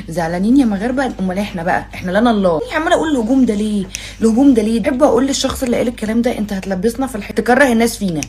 زعلانين يا مغاربه. امال احنا بقى احنا لنا الله. عماله اقول الهجوم ده ليه؟ الهجوم ده ليه؟ بحب اقول للشخص اللي قال الكلام ده انت هتلبسنا في تكره الناس فينا.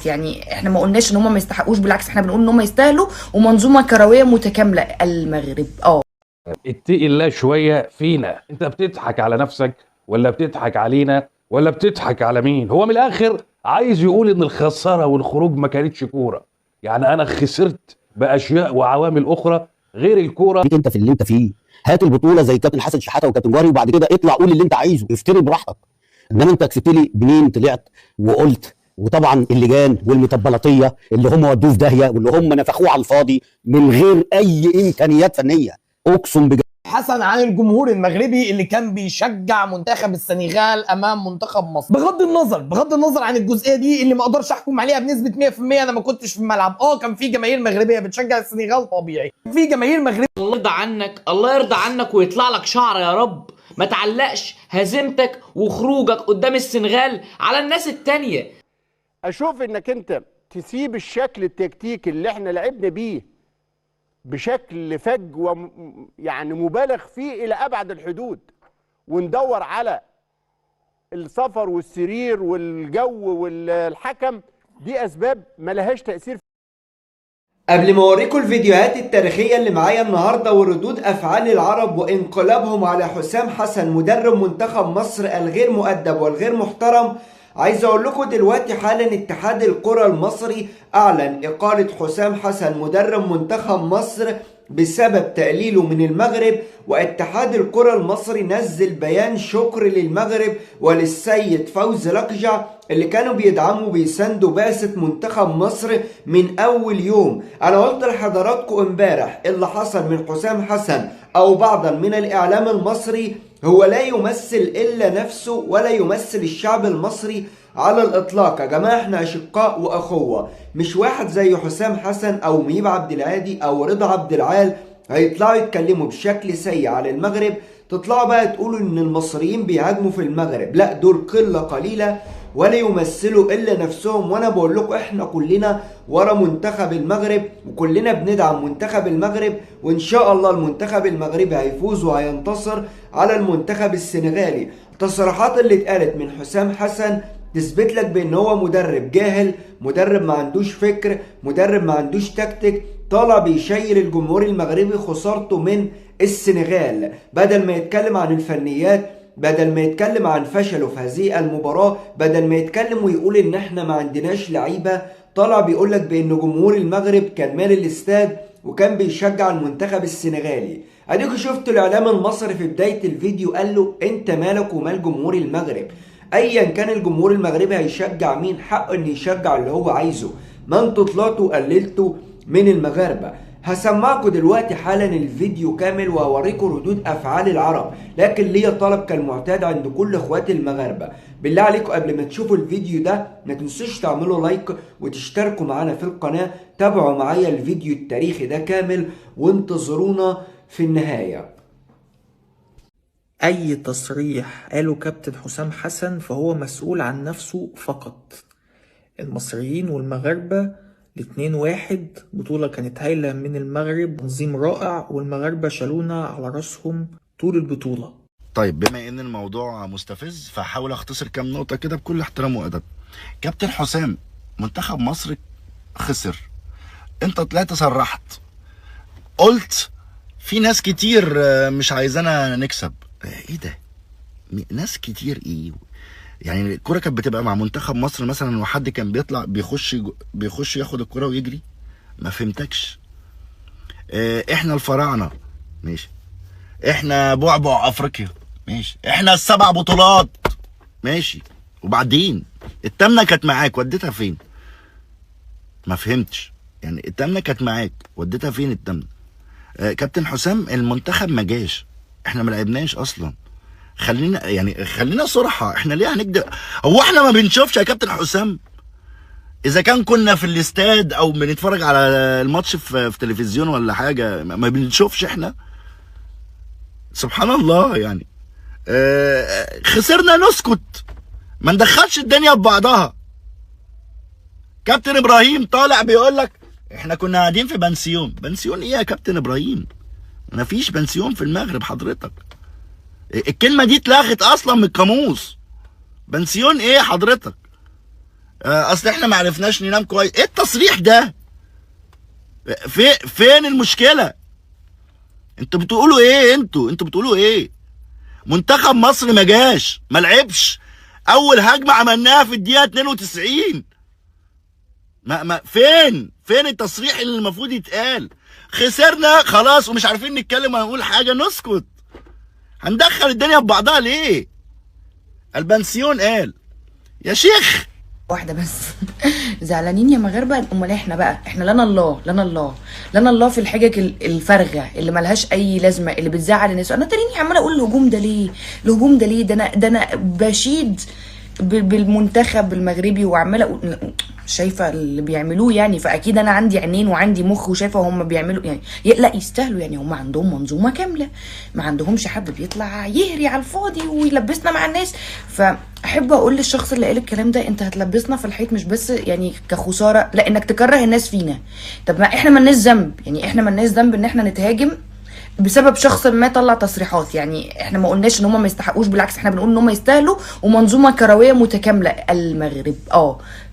يعني احنا ما قلناش ان هم ما يستحقوش، بالعكس احنا بنقول ان هم يستاهلوا ومنظومه كرويه متكامله. المغرب اتقي الله شويه فينا. انت بتضحك على نفسك ولا بتضحك علينا ولا بتضحك على مين؟ هو من الاخر عايز يقول ان الخساره والخروج ما كانتش كوره. يعني انا خسرت باشياء وعوامل اخرى غير الكوره. انت في اللي انت فيه، هات البطوله زي كابتن حسن شحاته وكابتن جاري، وبعد كده اطلع قول اللي انت عايزه، افتري براحتك. انما انت كسبت لي جنين طلعت وقلت، وطبعا اللجان والمطبلاتيه اللي هم ودوه في داهيه واللي هم نفخوه على الفاضي من غير اي امكانيات فنيه. اقسم بجد حسن عن الجمهور المغربي اللي كان بيشجع منتخب السنغال امام منتخب مصر. بغض النظر عن الجزئيه دي اللي ما اقدرش احكم عليها بنسبه 100%. انا ما كنتش في الملعب. كان في جماهير مغربيه بتشجع السنغال طبيعي، في جماهير مغربيه. الله يرضى عنك، الله يرضى عنك ويطلع لك شعر يا رب. ما تعلقش هزيمتك وخروجك قدام السنغال على الناس التانية. اشوف انك انت تسيب الشكل التكتيكي اللي احنا لعبنا بيه بشكل فج يعني مبالغ فيه الى ابعد الحدود، وندور على السفر والسرير والجو والحكم، دي اسباب ما لهاش تاثير. قبل ما اوريكم الفيديوهات التاريخية اللي معايا النهاردة وردود افعال العرب وانقلابهم على حسام حسن مدرب منتخب مصر الغير مؤدب والغير محترم، عايز اقول لكم دلوقتي حالا اتحاد الكرة المصري اعلن اقالة حسام حسن مدرب منتخب مصر بسبب تقليله من المغرب. واتحاد الكرة المصري نزل بيان شكر للمغرب وللسيد فوزي لقجع اللي كانوا بيدعموا بيساندوا بعثة منتخب مصر من اول يوم. انا قلت لحضراتكم امبارح اللي حصل من حسام حسن او بعضا من الاعلام المصري هو لا يمثل الا نفسه ولا يمثل الشعب المصري على الاطلاق. يا جماعه احنا اشقاء واخوه، مش واحد زي حسام حسن او مهيب عبد العادي او رضا عبد العال هيطلعوا يتكلموا بشكل سيء على المغرب تطلعوا بقى تقولوا ان المصريين بيهاجموا في المغرب. لا، دول قله قليله ولا يمثلوا الا نفسهم. وانا بقول لكم احنا كلنا ورا منتخب المغرب وكلنا بندعم منتخب المغرب، وان شاء الله المنتخب المغربي هيفوز وهينتصر على المنتخب السنغالي. التصريحات اللي اتقالت من حسام حسن تثبت لك بان هو مدرب جاهل، مدرب ما عندوش فكر، مدرب ما عندوش تكتيك، طالع بيشيل الجمهور المغربي خسارته من السنغال. بدل ما يتكلم عن الفنيات، بدل ما يتكلم عن فشله في هذه المباراة، بدل ما يتكلم ويقول ان احنا ما عندناش لعيبة، طلع بيقول لك بان جمهور المغرب كان مال الاستاد وكان بيشجع المنتخب السنغالي. اديكوا شفتوا الاعلام المصري في بداية الفيديو قال له انت مالك ومال جمهور المغرب؟ ايا كان الجمهور المغربي هيشجع مين حقه ان يشجع اللي هو عايزه، ما انتوا طلعتوا قللتوا من المغاربة. هسمعكم دلوقتي حالا الفيديو كامل وهوريكم ردود افعال العرب، لكن ليا طلب كالمعتاد عند كل اخواتي المغاربه، بالله عليكم قبل ما تشوفوا الفيديو ده ما تنسوش تعملوا لايك وتشتركوا معانا في القناه. تابعوا معايا الفيديو التاريخي ده كامل وانتظرونا في النهايه. أي تصريح قاله كابتن حسام حسن فهو مسؤول عن نفسه فقط. المصريين والمغاربة الاتنين واحد. بطولة كانت هايلة من المغرب، تنظيم رائع، والمغاربة شالونا على راسهم طول البطولة. طيب بما ان الموضوع مستفز فحاول اختصر كام نقطة كده بكل احترام وادب. كابتن حسام، منتخب مصر خسر، انت طلعت صرحت قلت في ناس كتير مش عايزانا نكسب. ايه ده؟ ناس كتير ايه؟ يعني الكرة كانت بتبقى مع منتخب مصر مثلا وحد كان بيطلع بيخش ياخد الكرة ويجري؟ ما فهمتكش. احنا الفراعنة ماشي، احنا بعبع افريقيا ماشي، احنا ال7 بطولات ماشي، وبعدين التامنة كانت معاك وديتها فين؟ ما فهمتش. يعني التامنة كانت معاك وديتها فين التامنة؟ كابتن حسام المنتخب ما جاش، احنا ما لعبناش اصلا. خلينا صراحة، احنا ليه هنكدب؟ هو احنا ما بنشوفش يا كابتن حسام؟ اذا كان كنا في الاستاد او بنتفرج على الماتش في تلفزيون ولا حاجة ما بنشوفش احنا؟ سبحان الله. يعني خسرنا نسكت، ما ندخلش الدنيا ببعضها. كابتن ابراهيم طالع بيقول لك احنا كنا قاعدين في بنسيون. بنسيون ايه يا كابتن ابراهيم؟ مفيش بنسيون في المغرب حضرتك. الكلمه دي اتلغت اصلا من القاموس. بنسيون ايه حضرتك؟ اصل احنا ما عرفناش ننام كويس. ايه التصريح ده؟ فين المشكله؟ انتوا بتقولوا ايه؟ انتوا بتقولوا ايه؟ منتخب مصر ما جاش، ما لعبش. اول هجمه عملناها في الدقيقه 92. فين التصريح اللي المفروض يتقال؟ خسرنا خلاص ومش عارفين نتكلم ولا نقول حاجه، نسكت. هندخل الدنيا ببعضها ليه؟ البنسيون قال يا شيخ. واحده بس. زعلانين يا مغاربه. امال احنا بقى، احنا لنا الله لنا الله لنا الله في الحجج الفارغه اللي ملهاش اي لازمه اللي بتزعل الناس. انا تاني عماله اقول الهجوم ده ليه؟ الهجوم ده ليه؟ ده انا بشيد بالمنتخب المغربي وعماله اقول شايفه اللي بيعملوه يعني. فاكيد انا عندي عينين وعندي مخ وشايفه هم بيعملوا يعني. لا يستاهلوا يعني. هم عندهم منظومه كامله، ما عندهمش حد بيطلع يهري على الفاضي ويلبسنا مع الناس. فاحب اقول للشخص اللي قال الكلام ده انت هتلبسنا في الحيط مش بس يعني كخساره، لا انك تكره الناس فينا. طب ما احنا مالناش ذنب يعني. احنا مالناش ذنب ان احنا نتهاجم بسبب شخص ما طلع تصريحات. يعني احنا ما قلناش ان هم ما يستحقوش، بالعكس احنا بنقول ان هم يستاهلوا ومنظومه كرويه متكامله المغرب.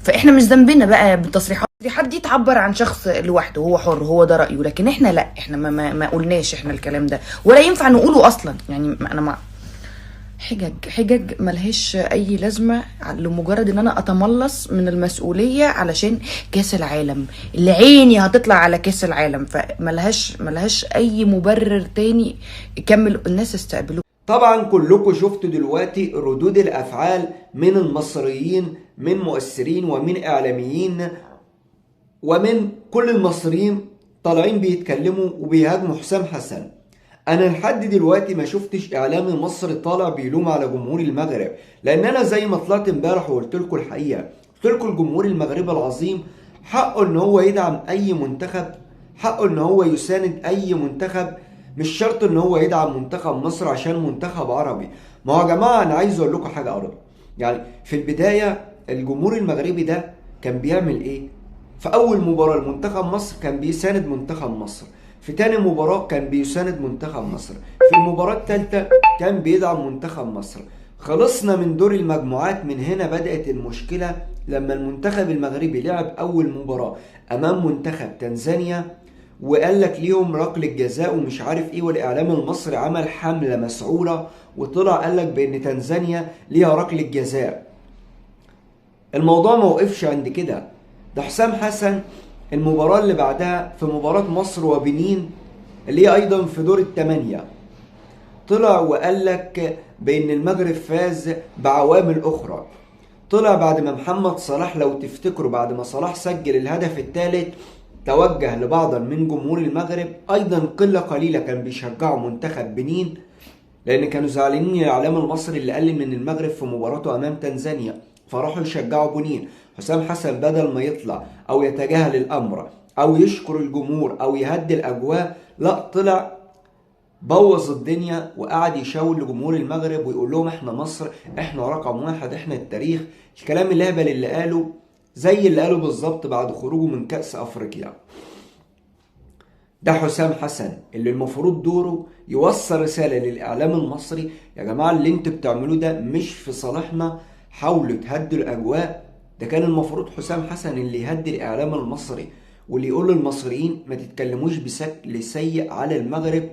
فاحنا مش ذنبنا بقى بالتصريحات دي تعبر عن شخص لوحده، هو حر، هو ده رايه. لكن احنا لا، احنا ما قلناش احنا الكلام ده ولا ينفع نقوله اصلا يعني. انا مع حجج ملهاش اي لازمه لمجرد ان انا اتملص من المسؤوليه علشان كاس العالم اللي عيني هتطلع على كاس العالم. فملهاش اي مبرر تاني يكمل. الناس استقبلوه. طبعا كلكم شفتوا دلوقتي ردود الافعال من المصريين، من مؤثرين ومن اعلاميين ومن كل المصريين طالعين بيتكلموا وبيهاجموا حسام حسن. انا لحد دلوقتي ما شفتش اعلامي مصري طالع بيلوم على جمهور المغرب، لان انا زي ما طلعت امبارح وقلت لكم الحقيقه، قلت لكم الجمهور المغربي العظيم حقه ان هو يدعم اي منتخب، حقه ان هو يساند اي منتخب. مش شرط ان هو يدعم منتخب مصر عشان منتخب عربي. ما هو يا جماعه انا عايز اقول لكم حاجه ارض. يعني في البدايه الجمهور المغربي ده كان بيعمل ايه؟ في اول مباراه لمنتخب مصر كان بيساند منتخب مصر، في تاني مباراة كان بيساند منتخب مصر، في المباراة الثالثة كان بيدعم منتخب مصر. خلصنا من دور المجموعات. من هنا بدأت المشكلة لما المنتخب المغربي لعب أول مباراة أمام منتخب تنزانيا وقال لك ليهم ركلة جزاء ومش عارف ايه، والإعلام المصري عمل حملة مسعورة وطلع قال لك بأن تنزانيا ليها ركلة جزاء. الموضوع ما وقفش عند كده. ده حسام حسن المباراة اللي بعدها في مباراة مصر وبنين اللي هي أيضا في دور الثمانية طلع وقال لك بأن المغرب فاز بعوامل أخرى. طلع بعد ما محمد صلاح لو تفتكروا بعد ما صلاح سجل الهدف الثالث توجه لبعض من جمهور المغرب أيضا قلة قليلة كان بيشجعوا منتخب بنين، لأن كانوا زعلانين من الإعلام المصري اللي قل من المغرب في مباراته أمام تنزانيا، فراحوا يشجعوا بنين. حسام حسن بدل ما يطلع او يتجاهل الامر او يشكر الجمهور او يهدي الاجواء، لا طلع بوظ الدنيا وقعد يشاور لجمهور المغرب ويقول لهم احنا مصر، احنا رقم واحد، احنا التاريخ. الكلام الهبل اللي قاله زي اللي قاله بالظبط بعد خروجه من كأس افريقيا. ده حسام حسن اللي المفروض دوره يوصل رسالة للاعلام المصري، يا جماعة اللي انتوا بتعملوه ده مش في صالحنا، حاولوا تهدوا الاجواء. ده كان المفروض حسام حسن اللي يهدي الاعلام المصري واللي يقول للمصريين ما تتكلموش بشكل سيء على المغرب،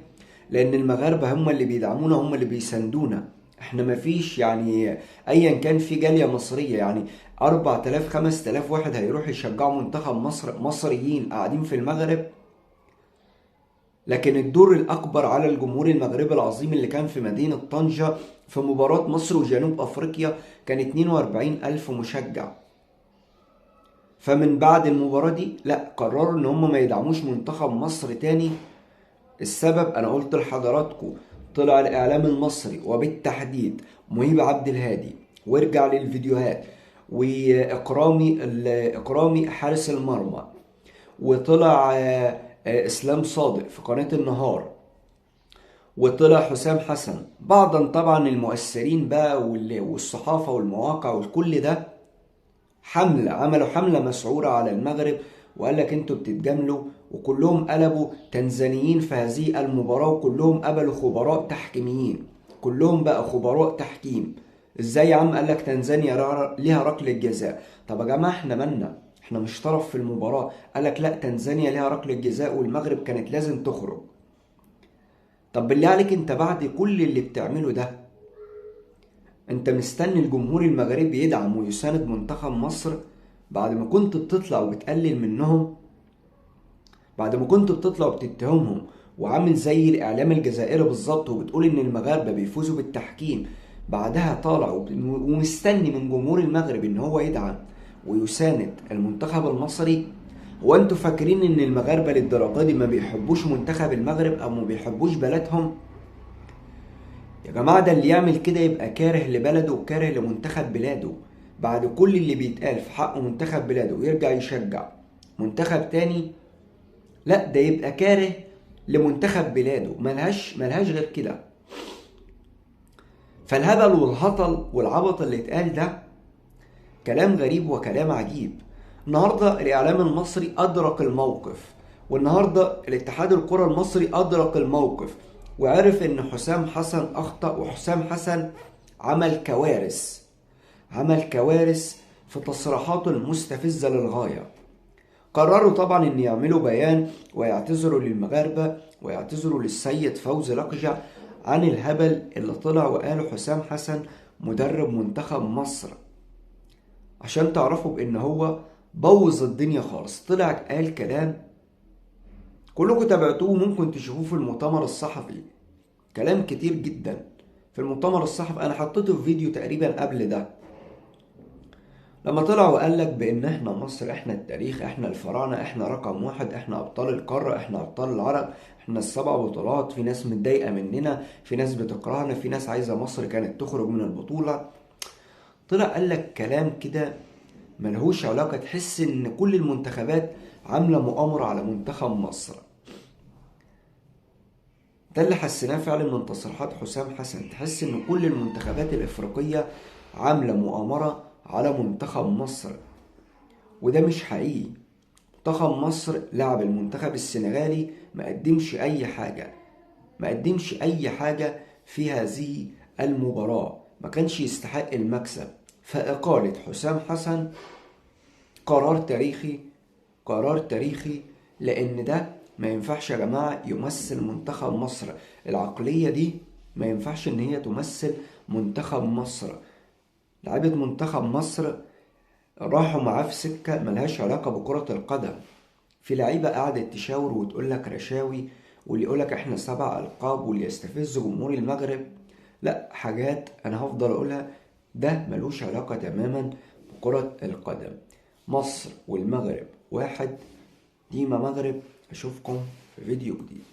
لان المغاربه هم اللي بيدعمونا، هم اللي بيساندونا. احنا ما فيش يعني ايا كان في جاليه مصريه يعني 4000 5000 واحد هيروح يشجعوا منتخب مصر مصريين قاعدين في المغرب. لكن الدور الاكبر على الجمهور المغربي العظيم اللي كان في مدينه طنجة في مباراه مصر وجنوب افريقيا كان 42000 مشجع. فمن بعد المباراة دي لا قرروا ان هم ما يدعموش منتخب مصر تاني. السبب انا قلت لحضراتكم، طلع الاعلام المصري وبالتحديد مهيب عبد الهادي وارجع للفيديوهات واكرامي حارس المرمى، وطلع اسلام صادق في قناة النهار، وطلع حسام حسن، بعضا طبعا المؤثرين بقى والصحافة والمواقع والكل ده عملوا حملة مسعورة على المغرب وقال لك انتوا بتتجاملوا وكلهم قلبوا تنزانيين في هذه المباراة، وكلهم قبلوا خبراء تحكيميين، كلهم بقى خبراء تحكيم. ازاي يا عم؟ قالك تنزانيا ليها ركلة جزاء. طب يا جماعة احنا مالنا؟ احنا مش طرف في المباراة. قالك لا تنزانيا ليها ركلة جزاء والمغرب كانت لازم تخرج. طب بالله عليك انت بعد كل اللي بتعمله ده انت مستني الجمهور المغربي يدعم ويساند منتخب مصر بعد ما كنت بتطلع وبتقلل منهم، بعد ما كنت بتطلع وبتتهمهم وعامل زي الاعلام الجزائري بالظبط وبتقول ان المغاربه بيفوزوا بالتحكيم، بعدها طالع ومستني من جمهور المغرب ان هو يدعم ويساند المنتخب المصري. هو انتوا فاكرين ان المغاربه للدرجه دي ما بيحبوش منتخب المغرب او ما بيحبوش بلدهم؟ يا جماعه ده اللي يعمل كده يبقى كاره لبلده وكاره لمنتخب بلاده. بعد كل اللي بيتقال في حق منتخب بلاده ويرجع يشجع منتخب تاني، لا ده يبقى كاره لمنتخب بلاده. ملهاش غير كده. فالهبل والهطل والعبط اللي اتقال ده كلام غريب وكلام عجيب. النهارده الاعلام المصري ادرك الموقف، والنهارده الاتحاد الكره المصري ادرك الموقف وعرف ان حسام حسن اخطأ، وحسام حسن عمل كوارث في تصريحاته المستفزه للغايه. قرروا طبعا ان يعملوا بيان ويعتذروا للمغاربه ويعتذروا للسيد فوزي لقجع عن الهبل اللي طلع وقاله حسام حسن مدرب منتخب مصر، عشان تعرفوا بان هو بوظ الدنيا خالص. طلع قال كلام كلكم تابعتوه، ممكن تشوفوه في المؤتمر الصحفي، كلام كتير جدا في المؤتمر الصحفي. انا حطيته في فيديو تقريبا قبل ده، لما طلع وقال لك بان احنا مصر، احنا التاريخ، احنا الفراعنه، احنا رقم واحد، احنا ابطال القاره، احنا ابطال العرب، احنا السبع بطولات. في ناس متضايقه مننا، في ناس بتكرهنا، في ناس عايزه مصر كانت تخرج من البطوله. طلع قال لك كلام كده ملهوش علاقه، تحس ان كل المنتخبات عامله مؤامره على منتخب مصر. ده اللي حسيناه فعلا من تصريحات حسام حسن، تحس ان كل المنتخبات الافريقيه عامله مؤامره على منتخب مصر، وده مش حقيقي. منتخب مصر لعب المنتخب السنغالي ما قدمش اي حاجة في هذه المباراة، ما كانش يستحق المكسب. فإقالة حسام حسن قرار تاريخي، لأن ده ما ينفعش يا جماعة يمثل منتخب مصر. العقلية دي ما ينفعش ان هي تمثل منتخب مصر. لعيبة منتخب مصر راحوا معاه في سكة ملهاش علاقة بكرة القدم. في لعيبة قعدت تشاور وتقول لك رشاوي، واللي يقول لك احنا 7 ألقاب، واللي يستفز جمهور المغرب. لا، حاجات انا هفضل اقولها، ده ملوش علاقة تماما بكرة القدم. مصر والمغرب واحد. ديما مغرب. اشوفكم في فيديو جديد.